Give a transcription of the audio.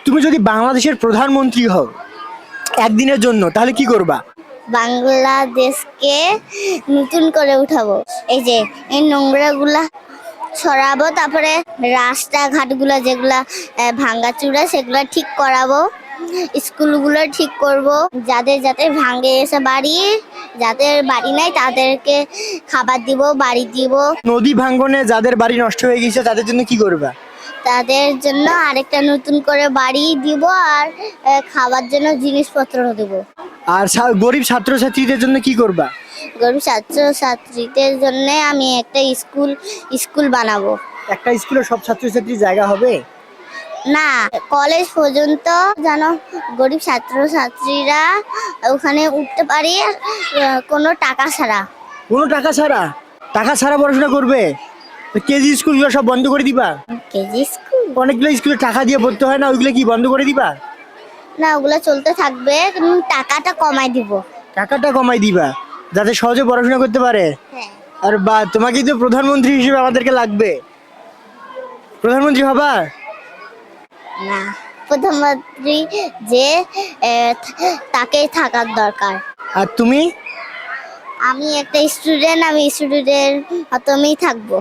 তুমি যদি বাংলাদেশের প্রধানমন্ত্রী হও একদিনের জন্য, তাহলে কি করবা? বাংলাদেশকে নতুন করে উঠাবো। এই যে এই নোংরাগুলা সরাবো, তারপরে রাস্তাঘাটগুলো যেগুলা ভাঙ্গাচুরা সেগুলো ঠিক করাবো, স্কুলগুলো ঠিক করব, যাদের যাদের ভাঙে এসে বাড়ি, যাদের বাড়ি নাই তাদেরকে খাবার দিব, বাড়ি দিব। নদী ভাঙ্গনে যাদের বাড়ি নষ্ট হয়ে গেছে তাদের জন্য কি করবা? তাদের জন্য আরেকটা নতুন করে বাড়ি দিব, আর খাবার জন্য জিনিসপত্র দেব। আর গরিব ছাত্রছাত্রীদের জন্য কি করবা? গরিব ছাত্রছাত্রীদের জন্য আমি একটা স্কুল বানাবো। একটা স্কুলে সব ছাত্রছাত্রীর জায়গা হবে? না, কলেজ পর্যন্ত যেন গরিব ছাত্রছাত্রীরা ওখানে উঠতে পারি, কোনো টাকা ছাড়া। কোনো টাকা ছাড়া? টাকা ছাড়া পড়াশোনা করবে? তো কেজি স্কুলগুলো সব বন্ধ করে দিবা? কেজি স্কুল অনেকগুলো স্কুলে টাকা দিয়ে পড়তে হয় না, ওইগুলো কি বন্ধ করে দিবা? না, ওগুলো চলতে থাকবে, কিন্তু টাকাটা কমাই দিব। টাকাটা কমাই দিবা যাতে সহজে পড়াশোনা করতে পারে। হ্যাঁ। আর বা তোমাকেই তো প্রধানমন্ত্রী হিসেবে আমাদেরকে লাগবে। প্রধানমন্ত্রী হবা? না, প্রধানমন্ত্রী যে তাকেই থাকার দরকার। আর তুমি? আমি একটা স্টুডেন্ট, আমি স্টুডেন্টের মতনই থাকবো।